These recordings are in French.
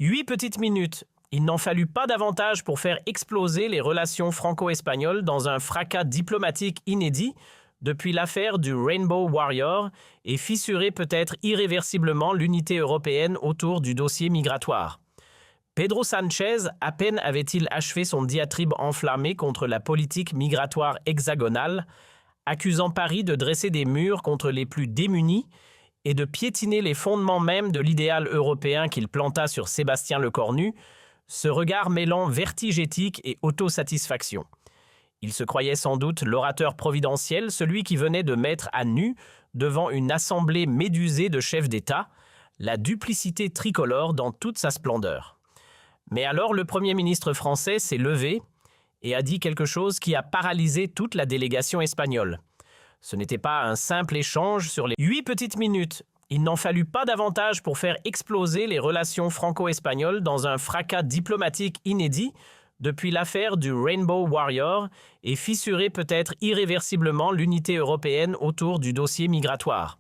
8 petites minutes. Il n'en fallut pas davantage pour faire exploser les relations franco-espagnoles dans un fracas diplomatique inédit depuis l'affaire du Rainbow Warrior et fissurer peut-être irréversiblement l'unité européenne autour du dossier migratoire. Pedro Sánchez, à peine avait-il achevé son diatribe enflammé contre la politique migratoire hexagonale, accusant Paris de dresser des murs contre les plus démunis et de piétiner les fondements même de l'idéal européen qu'il planta sur Sébastien Lecornu, ce regard mêlant vertige éthique et autosatisfaction. Il se croyait sans doute l'orateur providentiel, celui qui venait de mettre à nu, devant une assemblée médusée de chefs d'État, la duplicité tricolore dans toute sa splendeur. Mais alors le Premier ministre français s'est levé et a dit quelque chose qui a paralysé toute la délégation espagnole. Ce n'était pas un simple échange sur les 8 petites minutes. Il n'en fallut pas davantage pour faire exploser les relations franco-espagnoles dans un fracas diplomatique inédit depuis l'affaire du Rainbow Warrior et fissurer peut-être irréversiblement l'unité européenne autour du dossier migratoire.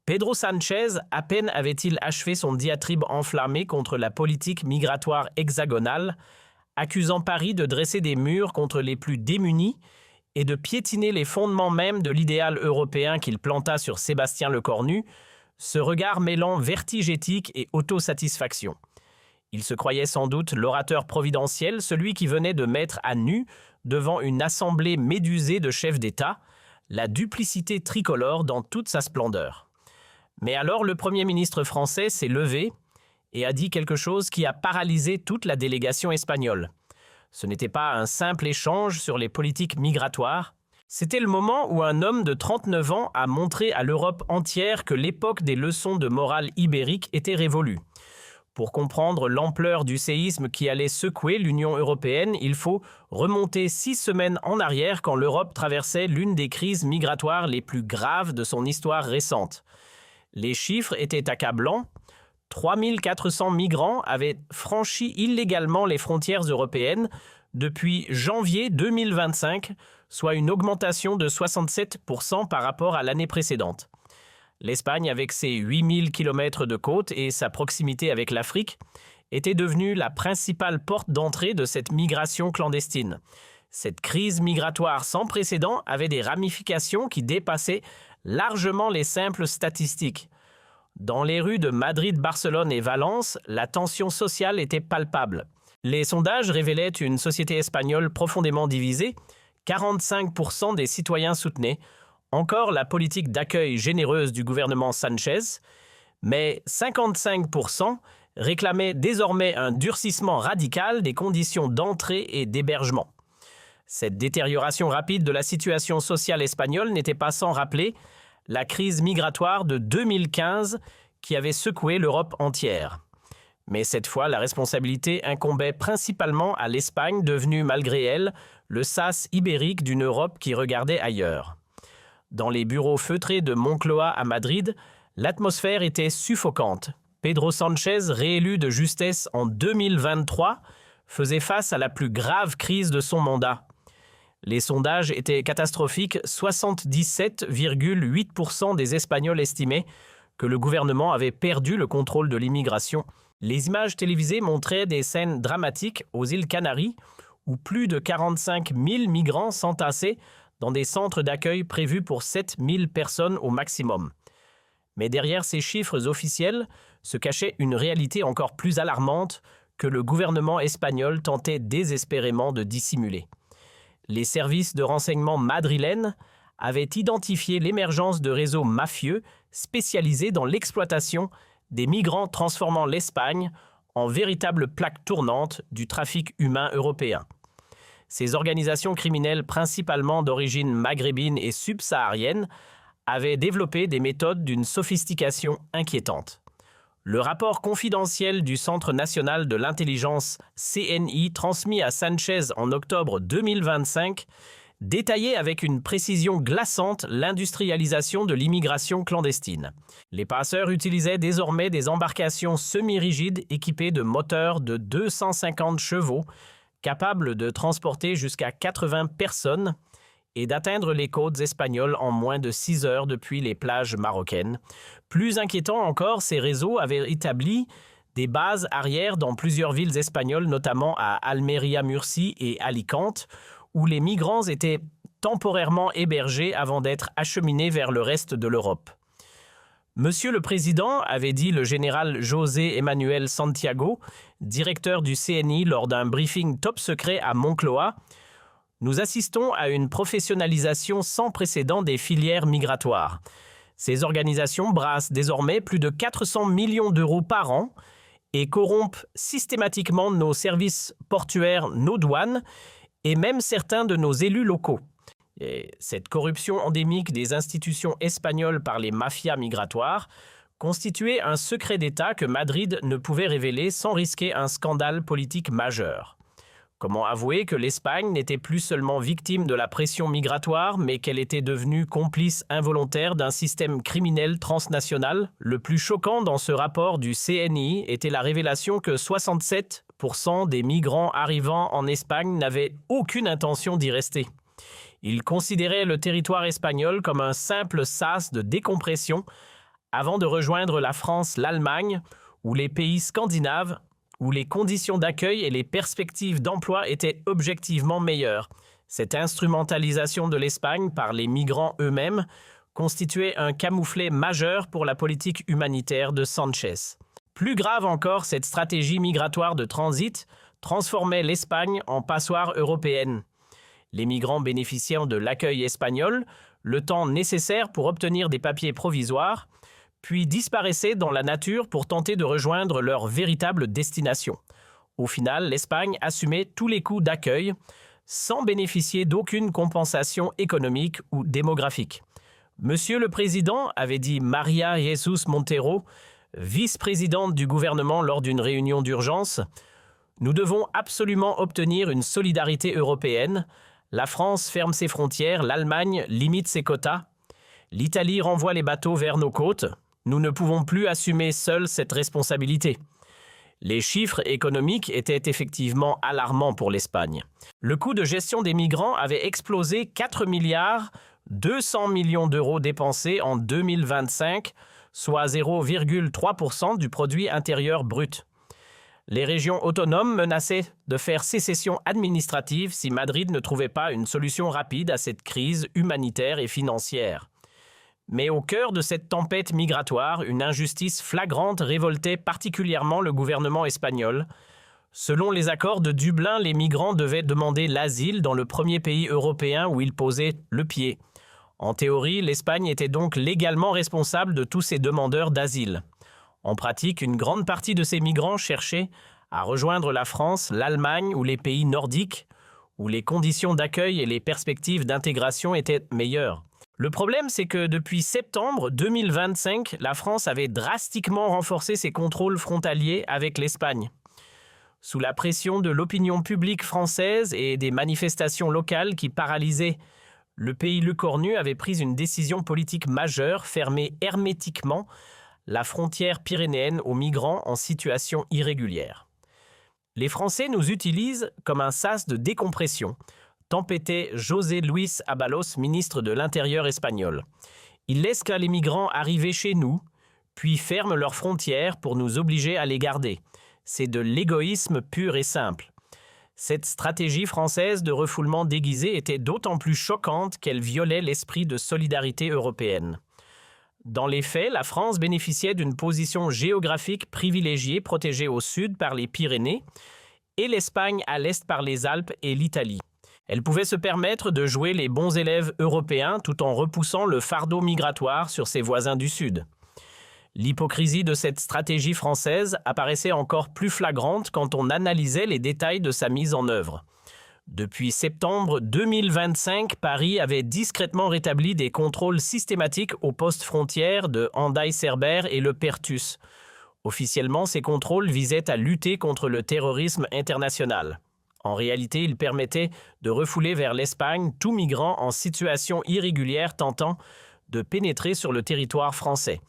Pedro Sánchez, à peine avait-il achevé son diatribe enflammé contre la politique migratoire hexagonale, accusant Paris de dresser des murs contre les plus démunis et de piétiner les fondements même de l'idéal européen qu'il planta sur Sébastien Lecornu, ce regard mêlant vertige éthique et autosatisfaction. Il se croyait sans doute l'orateur providentiel, celui qui venait de mettre à nu, devant une assemblée médusée de chefs d'État, la duplicité tricolore dans toute sa splendeur. Mais alors le Premier ministre français s'est levé et a dit quelque chose qui a paralysé toute la délégation espagnole. Ce n'était pas un simple échange sur les politiques migratoires, c'était le moment où un homme de 39 ans a montré à l'Europe entière que l'époque des leçons de morale ibérique était révolue. Pour comprendre l'ampleur du séisme qui allait secouer l'Union européenne, il faut remonter 6 semaines en arrière quand l'Europe traversait l'une des crises migratoires les plus graves de son histoire récente. Les chiffres étaient accablants. 3400 migrants avaient franchi illégalement les frontières européennes depuis janvier 2025, soit une augmentation de 67% par rapport à l'année précédente. L'Espagne, avec ses 8000 km de côte et sa proximité avec l'Afrique, était devenue la principale porte d'entrée de cette migration clandestine. Cette crise migratoire sans précédent avait des ramifications qui dépassaient largement les simples statistiques. Dans les rues de Madrid, Barcelone et Valence, la tension sociale était palpable. Les sondages révélaient une société espagnole profondément divisée. 45% des citoyens soutenaient encore la politique d'accueil généreuse du gouvernement Sánchez, mais 55% réclamaient désormais un durcissement radical des conditions d'entrée et d'hébergement. Cette détérioration rapide de la situation sociale espagnole n'était pas sans rappeler la crise migratoire de 2015 qui avait secoué l'Europe entière. Mais cette fois, la responsabilité incombait principalement à l'Espagne, devenue malgré elle le sas ibérique d'une Europe qui regardait ailleurs. Dans les bureaux feutrés de Moncloa à Madrid, l'atmosphère était suffocante. Pedro Sánchez, réélu de justesse en 2023, faisait face à la plus grave crise de son mandat. Les sondages étaient catastrophiques, 77,8% des Espagnols estimaient que le gouvernement avait perdu le contrôle de l'immigration. Les images télévisées montraient des scènes dramatiques aux îles Canaries, où plus de 45 000 migrants s'entassaient dans des centres d'accueil prévus pour 7 000 personnes au maximum. Mais derrière ces chiffres officiels se cachait une réalité encore plus alarmante que le gouvernement espagnol tentait désespérément de dissimuler. Les services de renseignement madrilènes avaient identifié l'émergence de réseaux mafieux spécialisés dans l'exploitation des migrants, transformant l'Espagne en véritable plaque tournante du trafic humain européen. Ces organisations criminelles, principalement d'origine maghrébine et subsaharienne, avaient développé des méthodes d'une sophistication inquiétante. Le rapport confidentiel du Centre national de l'intelligence CNI transmis à Sánchez en octobre 2025 détaillait avec une précision glaçante l'industrialisation de l'immigration clandestine. Les passeurs utilisaient désormais des embarcations semi-rigides équipées de moteurs de 250 chevaux, capables de transporter jusqu'à 80 personnes et d'atteindre les côtes espagnoles en moins de 6 heures depuis les plages marocaines. Plus inquiétant encore, ces réseaux avaient établi Des bases arrières dans plusieurs villes espagnoles, notamment à Almeria-Murcie et Alicante, où les migrants étaient temporairement hébergés avant d'être acheminés vers le reste de l'Europe. Monsieur le Président, avait dit le général José Emmanuel Santiago, directeur du CNI lors d'un briefing top secret à Moncloa, nous assistons à une professionnalisation sans précédent des filières migratoires. Ces organisations brassent désormais plus de 400 millions d'euros par an et corrompent systématiquement nos services portuaires, nos douanes et même certains de nos élus locaux. Et cette corruption endémique des institutions espagnoles par les mafias migratoires constituait un secret d'État que Madrid ne pouvait révéler sans risquer un scandale politique majeur. Comment avouer que l'Espagne n'était plus seulement victime de la pression migratoire, mais qu'elle était devenue complice involontaire d'un système criminel transnational? Le plus choquant dans ce rapport du CNI était la révélation que 67% des migrants arrivant en Espagne n'avaient aucune intention d'y rester. Ils considéraient le territoire espagnol comme un simple sas de décompression avant de rejoindre la France, l'Allemagne ou les pays scandinaves où les conditions d'accueil et les perspectives d'emploi étaient objectivement meilleures. Cette instrumentalisation de l'Espagne par les migrants eux-mêmes constituait un camouflet majeur pour la politique humanitaire de Sánchez. Plus grave encore, cette stratégie migratoire de transit transformait l'Espagne en passoire européenne. Les migrants bénéficiant de l'accueil espagnol, le temps nécessaire pour obtenir des papiers provisoires, puis disparaissaient dans la nature pour tenter de rejoindre leur véritable destination. Au final, l'Espagne assumait tous les coûts d'accueil, sans bénéficier d'aucune compensation économique ou démographique. Monsieur le Président, avait dit María Jesús Montero, vice-présidente du gouvernement lors d'une réunion d'urgence, nous devons absolument obtenir une solidarité européenne. La France ferme ses frontières, l'Allemagne limite ses quotas, l'Italie renvoie les bateaux vers nos côtes. Nous ne pouvons plus assumer seuls cette responsabilité. Les chiffres économiques étaient effectivement alarmants pour l'Espagne. Le coût de gestion des migrants avait explosé 4 milliards 200 millions d'euros dépensés en 2025, soit 0,3% du produit intérieur brut. Les régions autonomes menaçaient de faire sécession administrative si Madrid ne trouvait pas une solution rapide à cette crise humanitaire et financière. Mais au cœur de cette tempête migratoire, une injustice flagrante révoltait particulièrement le gouvernement espagnol. Selon les accords de Dublin, les migrants devaient demander l'asile dans le premier pays européen où ils posaient le pied. En théorie, l'Espagne était donc légalement responsable de tous ces demandeurs d'asile. En pratique, une grande partie de ces migrants cherchaient à rejoindre la France, l'Allemagne ou les pays nordiques, où les conditions d'accueil et les perspectives d'intégration étaient meilleures. Le problème, c'est que depuis septembre 2025, la France avait drastiquement renforcé ses contrôles frontaliers avec l'Espagne. Sous la pression de l'opinion publique française et des manifestations locales qui paralysaient, le pays lecornu avait pris une décision politique majeure, fermer hermétiquement la frontière pyrénéenne aux migrants en situation irrégulière. Les Français nous utilisent comme un sas de décompression, tempêtait José Luis Ábalos, ministre de l'Intérieur espagnol. Ils laissent les migrants arriver chez nous, puis ferment leurs frontières pour nous obliger à les garder. C'est de l'égoïsme pur et simple. Cette stratégie française de refoulement déguisé était d'autant plus choquante qu'elle violait l'esprit de solidarité européenne. Dans les faits, la France bénéficiait d'une position géographique privilégiée protégée au sud par les Pyrénées et l'Espagne à l'est par les Alpes et l'Italie. Elle pouvait se permettre de jouer les bons élèves européens tout en repoussant le fardeau migratoire sur ses voisins du Sud. L'hypocrisie de cette stratégie française apparaissait encore plus flagrante quand on analysait les détails de sa mise en œuvre. Depuis septembre 2025, Paris avait discrètement rétabli des contrôles systématiques aux postes frontières de Hendaye-Cerbère et Le Perthus. Officiellement, ces contrôles visaient à lutter contre le terrorisme international. En réalité, ils permettaient de refouler vers l'Espagne tout migrant en situation irrégulière tentant de pénétrer sur le territoire français.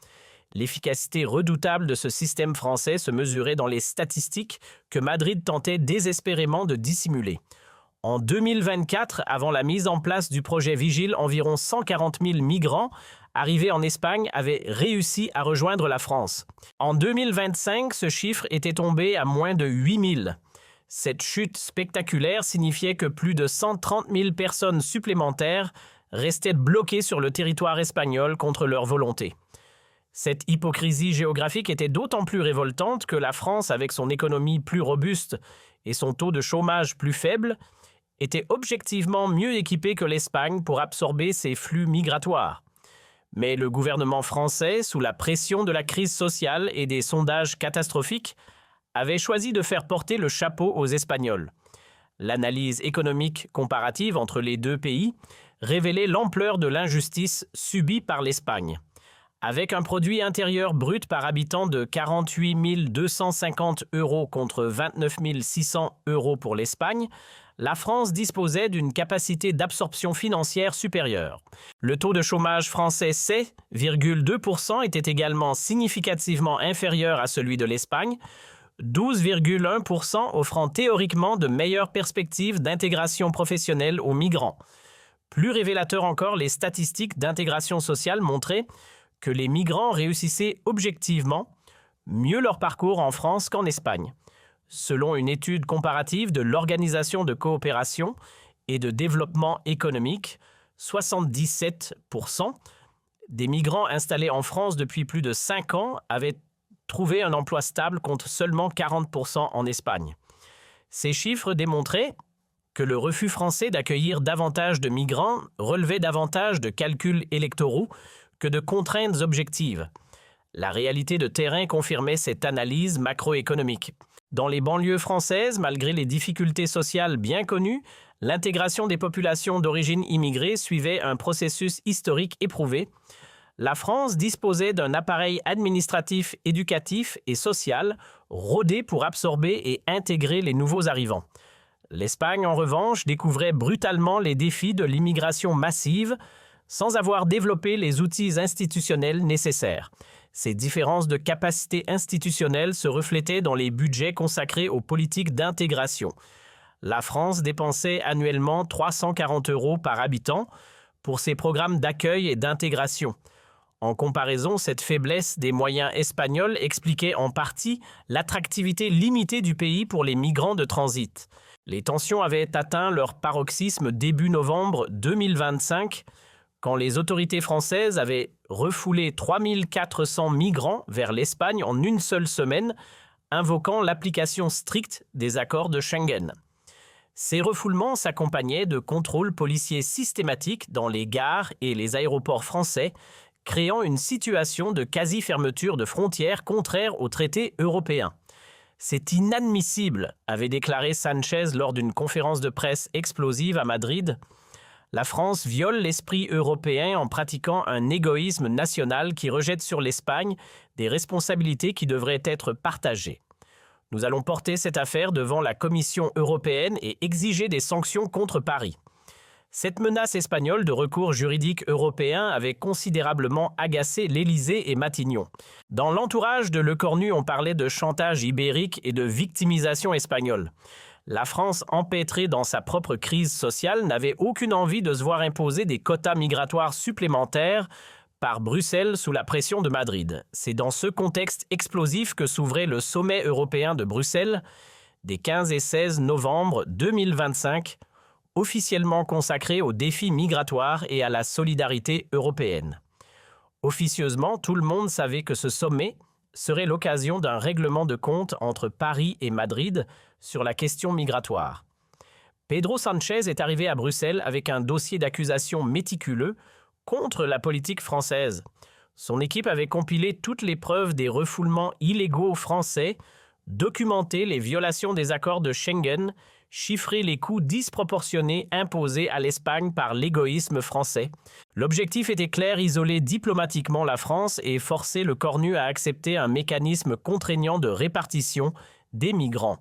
L'efficacité redoutable de ce système français se mesurait dans les statistiques que Madrid tentait désespérément de dissimuler. En 2024, avant la mise en place du projet Vigile, environ 140 000 migrants arrivés en Espagne avaient réussi à rejoindre la France. En 2025, ce chiffre était tombé à moins de 8 000. Cette chute spectaculaire signifiait que plus de 130 000 personnes supplémentaires restaient bloquées sur le territoire espagnol contre leur volonté. Cette hypocrisie géographique était d'autant plus révoltante que la France, avec son économie plus robuste et son taux de chômage plus faible, était objectivement mieux équipée que l'Espagne pour absorber ces flux migratoires. Mais le gouvernement français, sous la pression de la crise sociale et des sondages catastrophiques, avait choisi de faire porter le chapeau aux Espagnols. L'analyse économique comparative entre les deux pays révélait l'ampleur de l'injustice subie par l'Espagne. Avec un produit intérieur brut par habitant de 48 250 € contre 29 600 € pour l'Espagne, la France disposait d'une capacité d'absorption financière supérieure. Le taux de chômage français 7,2% était également significativement inférieur à celui de l'Espagne, 12,1% offrant théoriquement de meilleures perspectives d'intégration professionnelle aux migrants. Plus révélateur encore, les statistiques d'intégration sociale montraient que les migrants réussissaient objectivement mieux leur parcours en France qu'en Espagne. Selon une étude comparative de l'Organisation de coopération et de développement économique, 77% des migrants installés en France depuis plus de 5 ans avaient trouvé un emploi stable contre seulement 40% en Espagne. Ces chiffres démontraient que le refus français d'accueillir davantage de migrants relevait davantage de calculs électoraux que de contraintes objectives. La réalité de terrain confirmait cette analyse macroéconomique. Dans les banlieues françaises, malgré les difficultés sociales bien connues, l'intégration des populations d'origine immigrée suivait un processus historique éprouvé. La France disposait d'un appareil administratif, éducatif et social rodé pour absorber et intégrer les nouveaux arrivants. L'Espagne, en revanche, découvrait brutalement les défis de l'immigration massive sans avoir développé les outils institutionnels nécessaires. Ces différences de capacité institutionnelle se reflétaient dans les budgets consacrés aux politiques d'intégration. La France dépensait annuellement 340 € par habitant pour ses programmes d'accueil et d'intégration. En comparaison, cette faiblesse des moyens espagnols expliquait en partie l'attractivité limitée du pays pour les migrants de transit. Les tensions avaient atteint leur paroxysme début novembre 2025, quand les autorités françaises avaient refoulé 3400 migrants vers l'Espagne en une seule semaine, invoquant l'application stricte des accords de Schengen. Ces refoulements s'accompagnaient de contrôles policiers systématiques dans les gares et les aéroports français, créant une situation de quasi-fermeture de frontières contraire aux traités européens. C'est inadmissible, avait déclaré Sanchez lors d'une conférence de presse explosive à Madrid. La France viole l'esprit européen en pratiquant un égoïsme national qui rejette sur l'Espagne des responsabilités qui devraient être partagées. Nous allons porter cette affaire devant la Commission européenne et exiger des sanctions contre Paris. Cette menace espagnole de recours juridique européen avait considérablement agacé l'Élysée et Matignon. Dans l'entourage de Lecornu, on parlait de chantage ibérique et de victimisation espagnole. La France, empêtrée dans sa propre crise sociale, n'avait aucune envie de se voir imposer des quotas migratoires supplémentaires par Bruxelles sous la pression de Madrid. C'est dans ce contexte explosif que s'ouvrait le sommet européen de Bruxelles des 15 et 16 novembre 2025, officiellement consacré aux défis migratoires et à la solidarité européenne. Officieusement, tout le monde savait que ce sommet serait l'occasion d'un règlement de compte entre Paris et Madrid sur la question migratoire. Pedro Sanchez est arrivé à Bruxelles avec un dossier d'accusation méticuleux contre la politique française. Son équipe avait compilé toutes les preuves des refoulements illégaux français, documenté les violations des accords de Schengen, chiffré les coûts disproportionnés imposés à l'Espagne par l'égoïsme français. L'objectif était clair, isoler diplomatiquement la France et forcer le Cornu à accepter un mécanisme contraignant de répartition des migrants.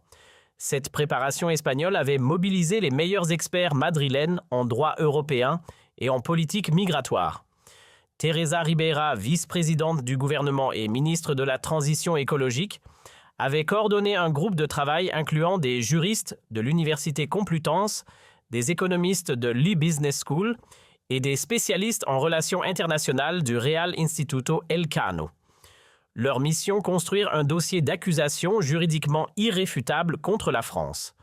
Cette préparation espagnole avait mobilisé les meilleurs experts madrilènes en droit européen et en politique migratoire. Teresa Ribera, vice-présidente du gouvernement et ministre de la Transition écologique, avait coordonné un groupe de travail incluant des juristes de l'Université Complutense, des économistes de l'E Business School et des spécialistes en relations internationales du Real Instituto Elcano. Leur mission, construire un dossier d'accusation juridiquement irréfutable contre la France.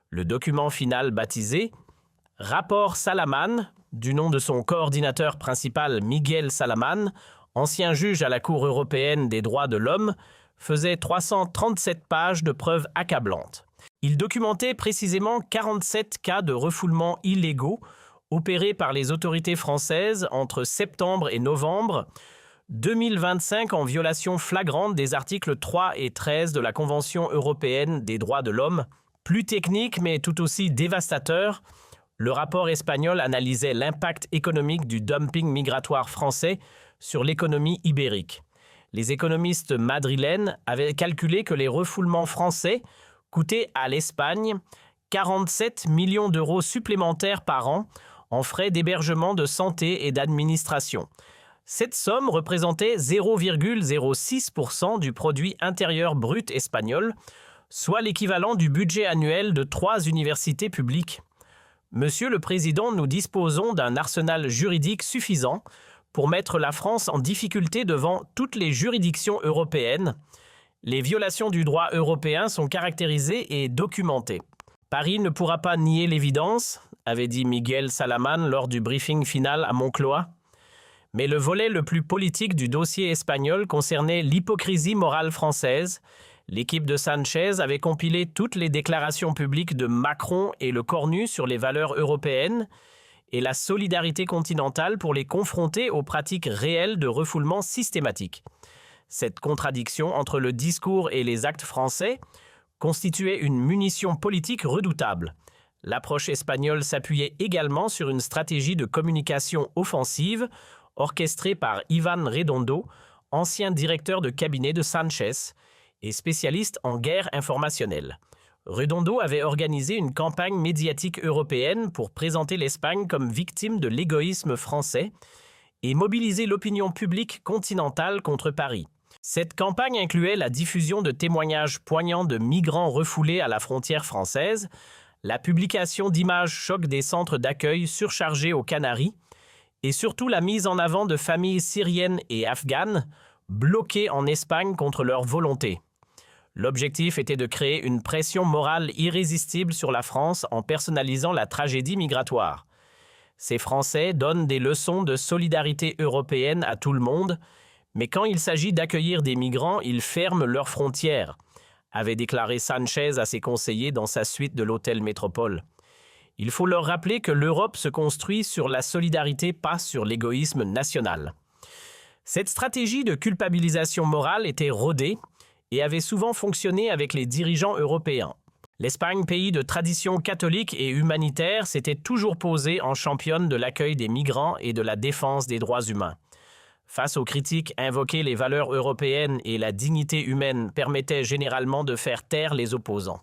Le document final baptisé « Rapport Salaman », du nom de son coordinateur principal Miguel Salaman, ancien juge à la Cour européenne des droits de l'homme, faisait 337 pages de preuves accablantes. Il documentait précisément 47 cas de refoulements illégaux opérés par les autorités françaises entre septembre et novembre 2025 en violation flagrante des articles 3 et 13 de la Convention européenne des droits de l'homme. Plus technique mais tout aussi dévastateur, le rapport espagnol analysait l'impact économique du dumping migratoire français sur l'économie ibérique. Les économistes madrilènes avaient calculé que les refoulements français coûtaient à l'Espagne 47 millions d'euros supplémentaires par an en frais d'hébergement, de santé et d'administration. Cette somme représentait 0,06% du produit intérieur brut espagnol, soit l'équivalent du budget annuel de 3 universités publiques. Monsieur le Président, nous disposons d'un arsenal juridique suffisant pour mettre la France en difficulté devant toutes les juridictions européennes. Les violations du droit européen sont caractérisées et documentées. Paris ne pourra pas nier l'évidence, avait dit Miguel Salaman lors du briefing final à Moncloa. Mais le volet le plus politique du dossier espagnol concernait l'hypocrisie morale française. L'équipe de Sanchez avait compilé toutes les déclarations publiques de Macron et Le Cornu sur les valeurs européennes et la solidarité continentale pour les confronter aux pratiques réelles de refoulement systématique. Cette contradiction entre le discours et les actes français constituait une munition politique redoutable. L'approche espagnole s'appuyait également sur une stratégie de communication offensive orchestrée par Ivan Redondo, ancien directeur de cabinet de Sanchez et spécialiste en guerre informationnelle. Redondo avait organisé une campagne médiatique européenne pour présenter l'Espagne comme victime de l'égoïsme français et mobiliser l'opinion publique continentale contre Paris. Cette campagne incluait la diffusion de témoignages poignants de migrants refoulés à la frontière française, la publication d'images chocs des centres d'accueil surchargés aux Canaries et surtout la mise en avant de familles syriennes et afghanes bloquées en Espagne contre leur volonté. L'objectif était de créer une pression morale irrésistible sur la France en personnalisant la tragédie migratoire. Ces Français donnent des leçons de solidarité européenne à tout le monde, mais quand il s'agit d'accueillir des migrants, ils ferment leurs frontières, avait déclaré Sanchez à ses conseillers dans sa suite de l'hôtel Métropole. Il faut leur rappeler que l'Europe se construit sur la solidarité, pas sur l'égoïsme national. Cette stratégie de culpabilisation morale était rodée et avait souvent fonctionné avec les dirigeants européens. L'Espagne, pays de tradition catholique et humanitaire, s'était toujours posée en championne de l'accueil des migrants et de la défense des droits humains. Face aux critiques, invoquer les valeurs européennes et la dignité humaine permettait généralement de faire taire les opposants.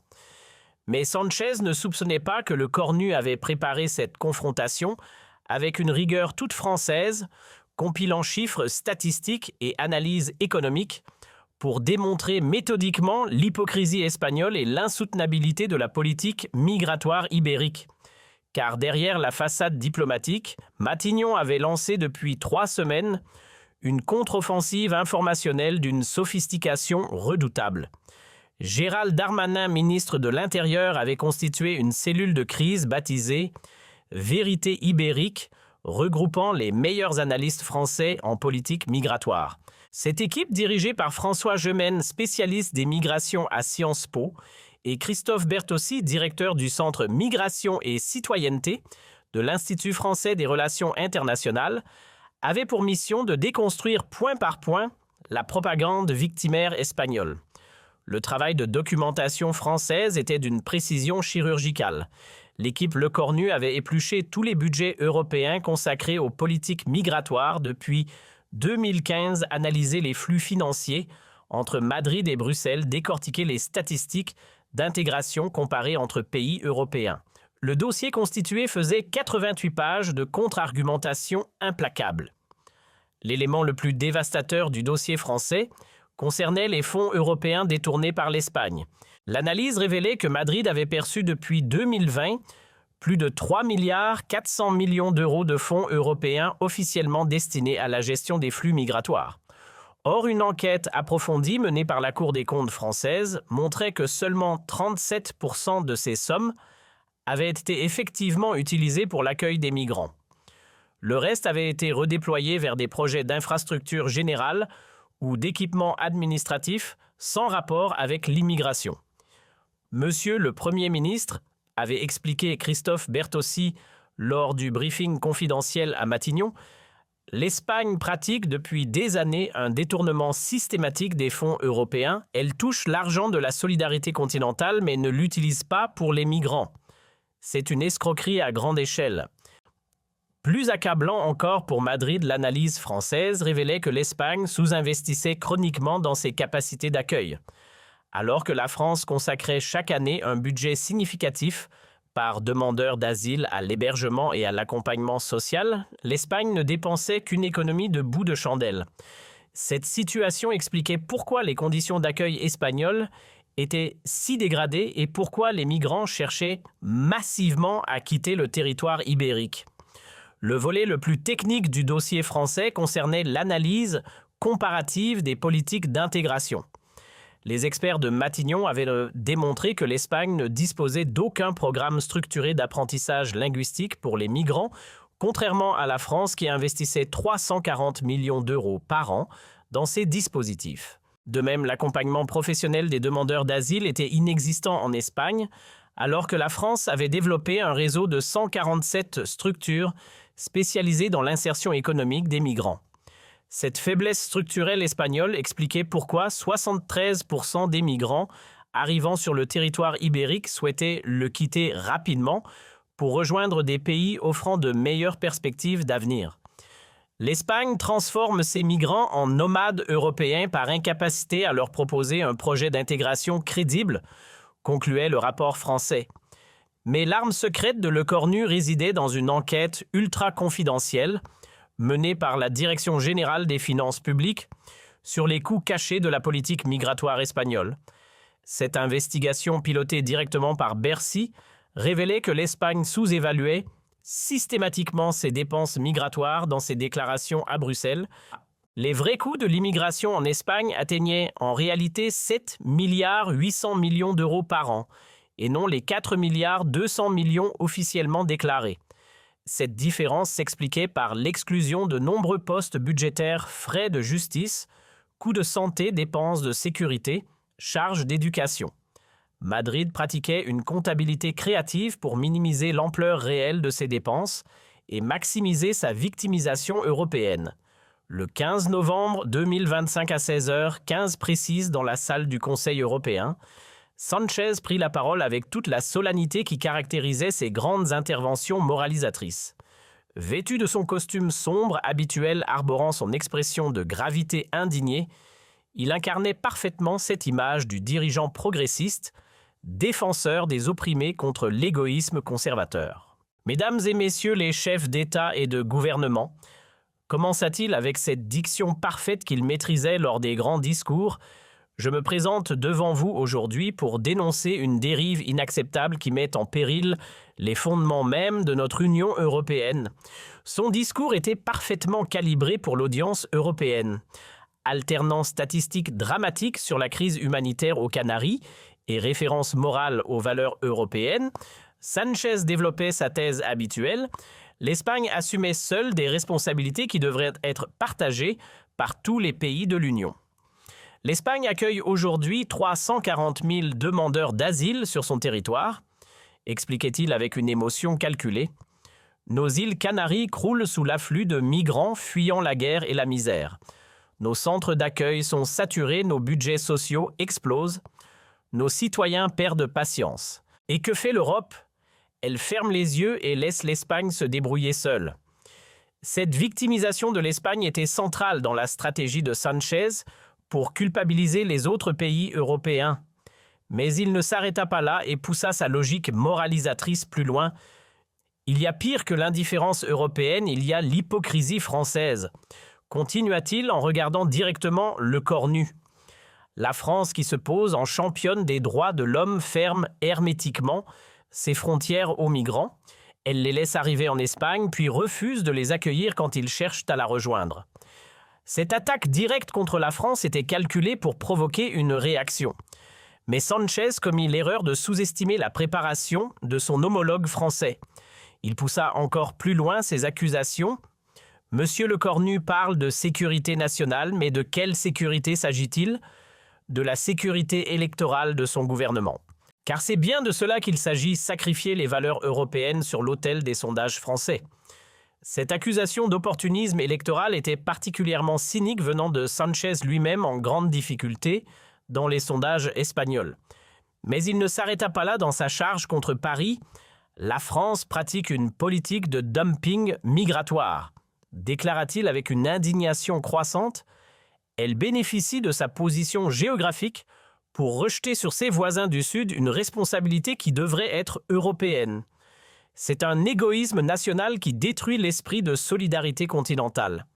Mais Sanchez ne soupçonnait pas que le Cornu avait préparé cette confrontation avec une rigueur toute française, compilant chiffres statistiques et analyses économiques pour démontrer méthodiquement l'hypocrisie espagnole et l'insoutenabilité de la politique migratoire ibérique. Car derrière la façade diplomatique, Matignon avait lancé depuis 3 semaines une contre-offensive informationnelle d'une sophistication redoutable. Gérald Darmanin, ministre de l'Intérieur, avait constitué une cellule de crise baptisée « Vérité ibérique », regroupant les meilleurs analystes français en politique migratoire. Cette équipe, dirigée par François Gemène, spécialiste des migrations à Sciences Po, et Christophe Bertossi, directeur du Centre Migration et Citoyenneté de l'Institut français des relations internationales, avait pour mission de déconstruire point par point la propagande victimaire espagnole. Le travail de documentation française était d'une précision chirurgicale. L'équipe Le Cornu avait épluché tous les budgets européens consacrés aux politiques migratoires depuis 2015, analysé les flux financiers entre Madrid et Bruxelles, décortiqué les statistiques d'intégration comparées entre pays européens. Le dossier constitué faisait 88 pages de contre-argumentation implacable. L'élément le plus dévastateur du dossier français concernait les fonds européens détournés par l'Espagne. L'analyse révélait que Madrid avait perçu depuis 2020 plus de 3 milliards 400 millions d'euros de fonds européens officiellement destinés à la gestion des flux migratoires. Or, une enquête approfondie menée par la Cour des comptes française montrait que seulement 37% de ces sommes avaient été effectivement utilisées pour l'accueil des migrants. Le reste avait été redéployé vers des projets d'infrastructure générale ou d'équipements administratifs sans rapport avec l'immigration. Monsieur le Premier ministre avait expliqué Christophe Bertossi lors du briefing confidentiel à Matignon, l'Espagne pratique depuis des années un détournement systématique des fonds européens. Elle touche l'argent de la solidarité continentale mais ne l'utilise pas pour les migrants. C'est une escroquerie à grande échelle. Plus accablant encore pour Madrid, l'analyse française révélait que l'Espagne sous-investissait chroniquement dans ses capacités d'accueil. Alors que la France consacrait chaque année un budget significatif par demandeur d'asile à l'hébergement et à l'accompagnement social, l'Espagne ne dépensait qu'une économie de bout de chandelle. Cette situation expliquait pourquoi les conditions d'accueil espagnoles étaient si dégradées et pourquoi les migrants cherchaient massivement à quitter le territoire ibérique. Le volet le plus technique du dossier français concernait l'analyse comparative des politiques d'intégration. Les experts de Matignon avaient démontré que l'Espagne ne disposait d'aucun programme structuré d'apprentissage linguistique pour les migrants, contrairement à la France qui investissait 340 millions d'euros par an dans ces dispositifs. De même, l'accompagnement professionnel des demandeurs d'asile était inexistant en Espagne, alors que la France avait développé un réseau de 147 structures spécialisées dans l'insertion économique des migrants. Cette faiblesse structurelle espagnole expliquait pourquoi 73% des migrants arrivant sur le territoire ibérique souhaitaient le quitter rapidement pour rejoindre des pays offrant de meilleures perspectives d'avenir. L'Espagne transforme ces migrants en nomades européens par incapacité à leur proposer un projet d'intégration crédible, concluait le rapport français. Mais l'arme secrète de Le Cornu résidait dans une enquête ultra confidentielle menée par la Direction générale des finances publiques sur les coûts cachés de la politique migratoire espagnole. Cette investigation pilotée directement par Bercy révélait que l'Espagne sous-évaluait systématiquement ses dépenses migratoires dans ses déclarations à Bruxelles. Les vrais coûts de l'immigration en Espagne atteignaient en réalité 7 milliards 800 millions d'euros par an et non les 4 milliards 200 millions officiellement déclarés. Cette différence s'expliquait par l'exclusion de nombreux postes budgétaires, frais de justice, coûts de santé, dépenses de sécurité, charges d'éducation. Madrid pratiquait une comptabilité créative pour minimiser l'ampleur réelle de ses dépenses et maximiser sa victimisation européenne. Le 15 novembre 2025 à 16h15 précise dans la salle du Conseil européen, Sanchez prit la parole avec toute la solennité qui caractérisait ses grandes interventions moralisatrices. Vêtu de son costume sombre habituel arborant son expression de gravité indignée, il incarnait parfaitement cette image du dirigeant progressiste, défenseur des opprimés contre l'égoïsme conservateur. Mesdames et messieurs les chefs d'État et de gouvernement, commença-t-il avec cette diction parfaite qu'il maîtrisait lors des grands discours, je me présente devant vous aujourd'hui pour dénoncer une dérive inacceptable qui met en péril les fondements mêmes de notre Union européenne. Son discours était parfaitement calibré pour l'audience européenne. Alternant statistiques dramatiques sur la crise humanitaire aux Canaries et références morales aux valeurs européennes, Sanchez développait sa thèse habituelle. L'Espagne assumait seule des responsabilités qui devraient être partagées par tous les pays de l'Union. L'Espagne accueille aujourd'hui 340 000 demandeurs d'asile sur son territoire, expliquait-il avec une émotion calculée. Nos îles Canaries croulent sous l'afflux de migrants fuyant la guerre et la misère. Nos centres d'accueil sont saturés, nos budgets sociaux explosent, nos citoyens perdent patience. Et que fait l'Europe ? Elle ferme les yeux et laisse l'Espagne se débrouiller seule. Cette victimisation de l'Espagne était centrale dans la stratégie de Sanchez pour culpabiliser les autres pays européens. Mais il ne s'arrêta pas là et poussa sa logique moralisatrice plus loin. Il y a pire que l'indifférence européenne, il y a l'hypocrisie française. Continua-t-il en regardant directement Le Cornu. La France qui se pose en championne des droits de l'homme ferme hermétiquement ses frontières aux migrants. Elle les laisse arriver en Espagne, puis refuse de les accueillir quand ils cherchent à la rejoindre. Cette attaque directe contre la France était calculée pour provoquer une réaction. Mais Sanchez commit l'erreur de sous-estimer la préparation de son homologue français. Il poussa encore plus loin ses accusations. Monsieur Lecornu parle de sécurité nationale, mais de quelle sécurité s'agit-il ? De la sécurité électorale de son gouvernement. Car c'est bien de cela qu'il s'agit, sacrifier les valeurs européennes sur l'autel des sondages français. Cette accusation d'opportunisme électoral était particulièrement cynique venant de Sanchez lui-même en grande difficulté dans les sondages espagnols. Mais il ne s'arrêta pas là dans sa charge contre Paris. La France pratique une politique de dumping migratoire, déclara-t-il avec une indignation croissante. Elle bénéficie de sa position géographique pour rejeter sur ses voisins du Sud une responsabilité qui devrait être européenne. C'est un égoïsme national qui détruit l'esprit de solidarité continentale.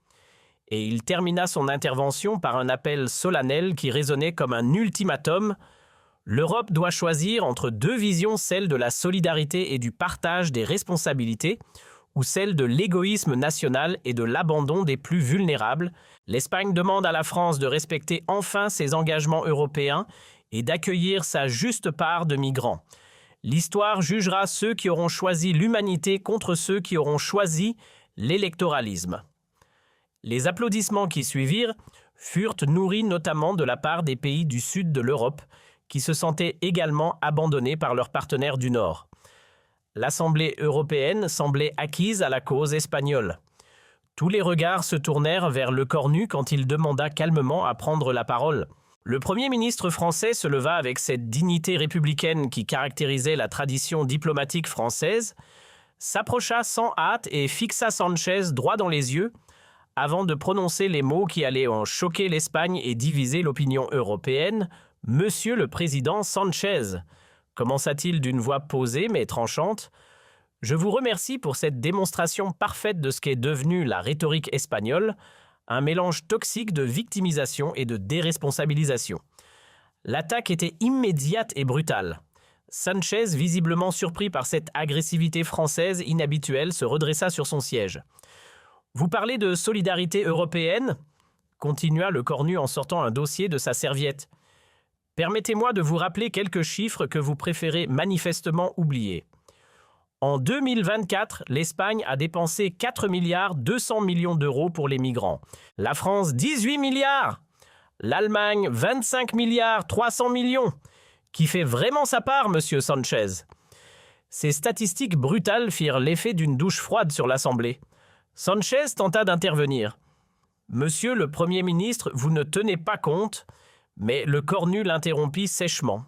Et il termina son intervention par un appel solennel qui résonnait comme un ultimatum. L'Europe doit choisir entre deux visions, celle de la solidarité et du partage des responsabilités, ou celle de l'égoïsme national et de l'abandon des plus vulnérables. L'Espagne demande à la France de respecter enfin ses engagements européens et d'accueillir sa juste part de migrants. L'histoire jugera ceux qui auront choisi l'humanité contre ceux qui auront choisi l'électoralisme. Les applaudissements qui suivirent furent nourris notamment de la part des pays du sud de l'Europe, qui se sentaient également abandonnés par leurs partenaires du Nord. L'Assemblée européenne semblait acquise à la cause espagnole. Tous les regards se tournèrent vers Lecornu quand il demanda calmement à prendre la parole. Le Premier ministre français se leva avec cette dignité républicaine qui caractérisait la tradition diplomatique française, s'approcha sans hâte et fixa Sanchez droit dans les yeux avant de prononcer les mots qui allaient en choquer l'Espagne et diviser l'opinion européenne. « Monsieur le Président Sanchez », commença-t-il d'une voix posée mais tranchante, « je vous remercie pour cette démonstration parfaite de ce qu'est devenue la rhétorique espagnole, un mélange toxique de victimisation et de déresponsabilisation. » L'attaque était immédiate et brutale. Sanchez, visiblement surpris par cette agressivité française inhabituelle, se redressa sur son siège. « Vous parlez de solidarité européenne ?» continua Lecornu en sortant un dossier de sa serviette. « Permettez-moi de vous rappeler quelques chiffres que vous préférez manifestement oublier. En 2024, l'Espagne a dépensé 4 milliards 200 millions d'euros pour les migrants. La France, 18 milliards. L'Allemagne, 25 milliards 300 millions. Qui fait vraiment sa part, monsieur Sanchez. Ces statistiques brutales firent l'effet d'une douche froide sur l'Assemblée. Sanchez tenta d'intervenir. Monsieur le Premier ministre, vous ne tenez pas compte, mais Lecornu l'interrompit sèchement.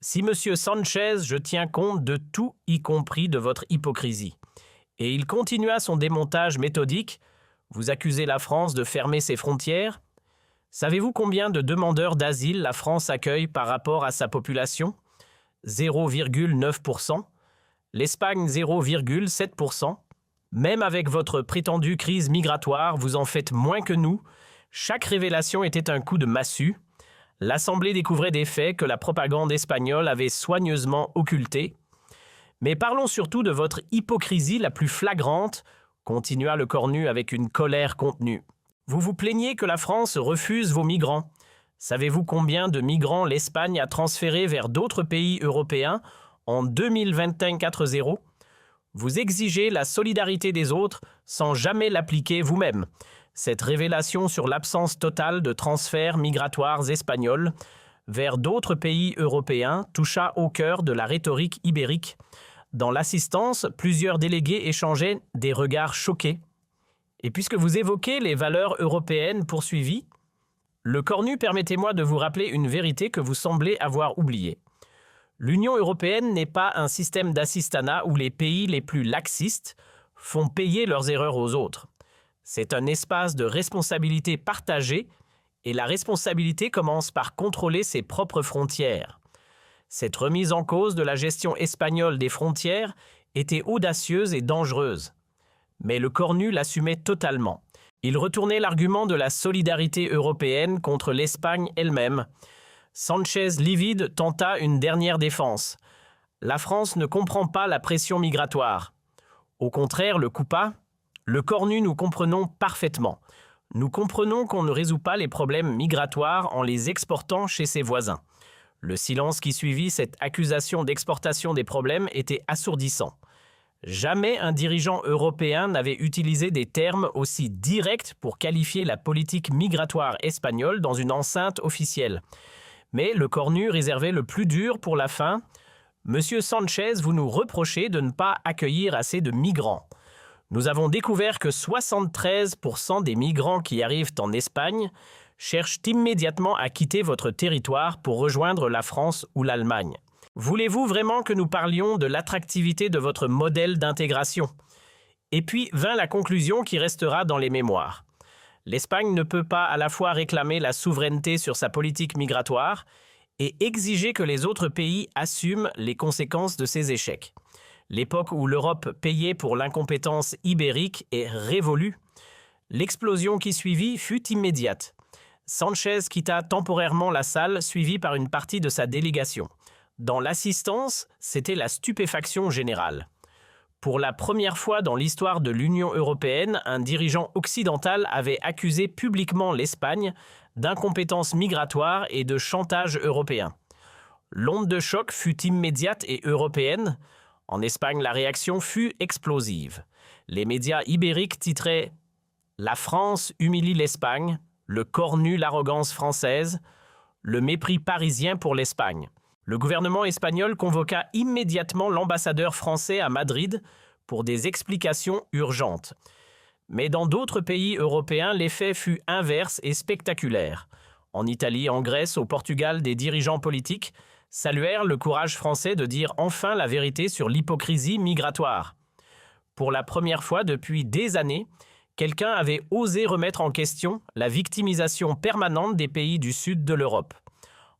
Si monsieur Sanchez, je tiens compte de tout, y compris de votre hypocrisie. Et il continua son démontage méthodique. Vous accusez la France de fermer ses frontières. Savez-vous combien de demandeurs d'asile la France accueille par rapport à sa population ? 0,9%. L'Espagne, 0,7%. Même avec votre prétendue crise migratoire, vous en faites moins que nous. Chaque révélation était un coup de massue. L'Assemblée découvrait des faits que la propagande espagnole avait soigneusement occultés. Mais parlons surtout de votre hypocrisie la plus flagrante, continua Lecornu avec une colère contenue. Vous vous plaignez que la France refuse vos migrants. Savez-vous combien de migrants l'Espagne a transférés vers d'autres pays européens en 2021-4-0 ? Vous exigez la solidarité des autres sans jamais l'appliquer vous-même. Cette révélation sur l'absence totale de transferts migratoires espagnols vers d'autres pays européens toucha au cœur de la rhétorique ibérique. Dans l'assistance, plusieurs délégués échangeaient des regards choqués. Et puisque vous évoquez les valeurs européennes poursuivies, Lecornu, permettez-moi de vous rappeler une vérité que vous semblez avoir oubliée. L'Union européenne n'est pas un système d'assistanat où les pays les plus laxistes font payer leurs erreurs aux autres. C'est un espace de responsabilité partagée et la responsabilité commence par contrôler ses propres frontières. Cette remise en cause de la gestion espagnole des frontières était audacieuse et dangereuse. Mais Lecornu l'assumait totalement. Il retournait l'argument de la solidarité européenne contre l'Espagne elle-même. Sanchez livide tenta une dernière défense. La France ne comprend pas la pression migratoire. Au contraire, le coupa. Le cornu, nous comprenons parfaitement. Nous comprenons qu'on ne résout pas les problèmes migratoires en les exportant chez ses voisins. Le silence qui suivit cette accusation d'exportation des problèmes était assourdissant. Jamais un dirigeant européen n'avait utilisé des termes aussi directs pour qualifier la politique migratoire espagnole dans une enceinte officielle. Mais le cornu réservait le plus dur pour la fin. « Monsieur Sanchez, vous nous reprochez de ne pas accueillir assez de migrants. Nous avons découvert que 73% des migrants qui arrivent en Espagne cherchent immédiatement à quitter votre territoire pour rejoindre la France ou l'Allemagne. Voulez-vous vraiment que nous parlions de l'attractivité de votre modèle d'intégration ?» Et puis vint la conclusion qui restera dans les mémoires. L'Espagne ne peut pas à la fois réclamer la souveraineté sur sa politique migratoire et exiger que les autres pays assument les conséquences de ces échecs. L'époque où l'Europe payait pour l'incompétence ibérique est révolue. L'explosion qui suivit fut immédiate. Sanchez quitta temporairement la salle, suivi par une partie de sa délégation. Dans l'assistance, c'était la stupéfaction générale. Pour la première fois dans l'histoire de l'Union européenne, un dirigeant occidental avait accusé publiquement l'Espagne d'incompétence migratoire et de chantage européen. L'onde de choc fut immédiate et européenne. En Espagne, la réaction fut explosive. Les médias ibériques titraient « La France humilie l'Espagne »,« Le cornu l'arrogance française »,« Le mépris parisien pour l'Espagne ». Le gouvernement espagnol convoqua immédiatement l'ambassadeur français à Madrid pour des explications urgentes. Mais dans d'autres pays européens, l'effet fut inverse et spectaculaire. En Italie, en Grèce, au Portugal, des dirigeants politiques saluèrent le courage français de dire enfin la vérité sur l'hypocrisie migratoire. Pour la première fois depuis des années, quelqu'un avait osé remettre en question la victimisation permanente des pays du sud de l'Europe.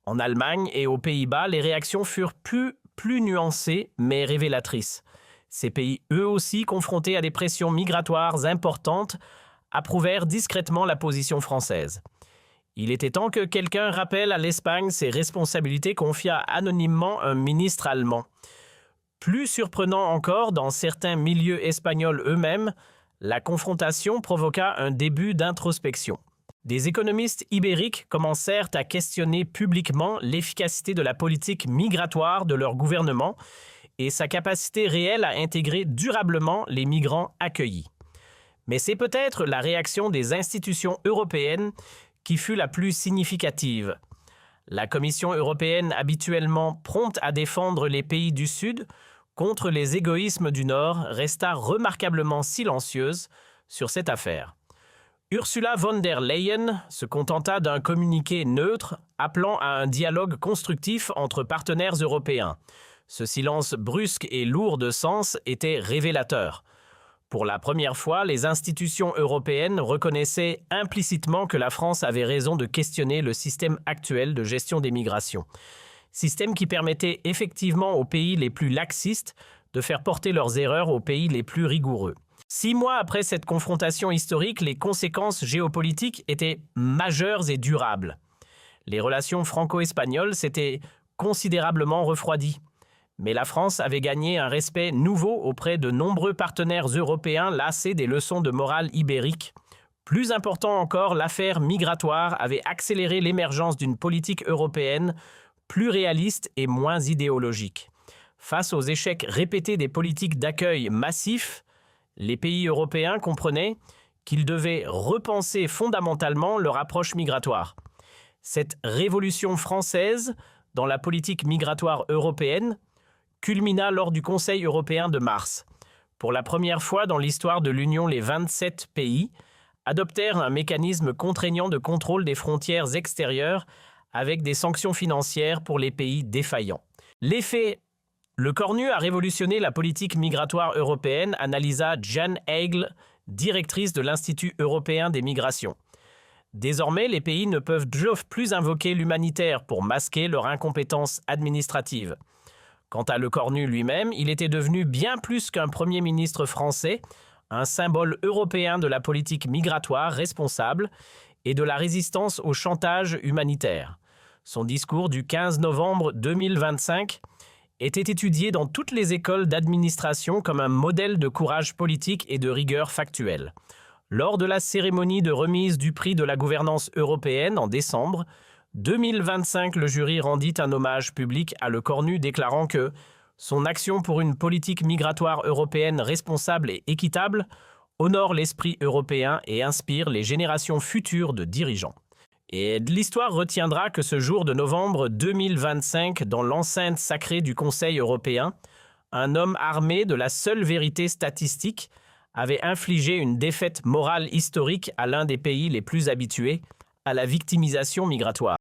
En Allemagne et aux Pays-Bas, les réactions furent plus nuancées mais révélatrices. Ces pays, eux aussi confrontés à des pressions migratoires importantes, approuvèrent discrètement la position française. Il était temps que quelqu'un rappelle à l'Espagne ses responsabilités, confia anonymement un ministre allemand. Plus surprenant encore, dans certains milieux espagnols eux-mêmes, la confrontation provoqua un début d'introspection. Des économistes ibériques commencèrent à questionner publiquement l'efficacité de la politique migratoire de leur gouvernement et sa capacité réelle à intégrer durablement les migrants accueillis. Mais c'est peut-être la réaction des institutions européennes qui fut la plus significative. La Commission européenne, habituellement prompte à défendre les pays du Sud contre les égoïsmes du Nord, resta remarquablement silencieuse sur cette affaire. Ursula von der Leyen se contenta d'un communiqué neutre appelant à un dialogue constructif entre partenaires européens. Ce silence brusque et lourd de sens était révélateur. Pour la première fois, les institutions européennes reconnaissaient implicitement que la France avait raison de questionner le système actuel de gestion des migrations. Système qui permettait effectivement aux pays les plus laxistes de faire porter leurs erreurs aux pays les plus rigoureux. 6 mois après cette confrontation historique, les conséquences géopolitiques étaient majeures et durables. Les relations franco-espagnoles s'étaient considérablement refroidies. Mais la France avait gagné un respect nouveau auprès de nombreux partenaires européens lassés des leçons de morale ibérique. Plus important encore, l'affaire migratoire avait accéléré l'émergence d'une politique européenne plus réaliste et moins idéologique. Face aux échecs répétés des politiques d'accueil massifs, les pays européens comprenaient qu'ils devaient repenser fondamentalement leur approche migratoire. Cette révolution française dans la politique migratoire européenne culmina lors du Conseil européen de mars. Pour la première fois dans l'histoire de l'Union, les 27 pays adoptèrent un mécanisme contraignant de contrôle des frontières extérieures avec des sanctions financières pour les pays défaillants. L'effet Le cornu a révolutionné la politique migratoire européenne, analysa Jan Eigle, directrice de l'Institut européen des migrations. Désormais, les pays ne peuvent plus invoquer l'humanitaire pour masquer leur incompétence administrative. Quant à Le Cornu lui-même, il était devenu bien plus qu'un Premier ministre français, un symbole européen de la politique migratoire responsable et de la résistance au chantage humanitaire. Son discours du 15 novembre 2025 était étudié dans toutes les écoles d'administration comme un modèle de courage politique et de rigueur factuelle. Lors de la cérémonie de remise du prix de la gouvernance européenne en décembre 2025, le jury rendit un hommage public à Le Cornu, déclarant que son action pour une politique migratoire européenne responsable et équitable honore l'esprit européen et inspire les générations futures de dirigeants. Et l'histoire retiendra que ce jour de novembre 2025, dans l'enceinte sacrée du Conseil européen, un homme armé de la seule vérité statistique avait infligé une défaite morale historique à l'un des pays les plus habitués à la victimisation migratoire.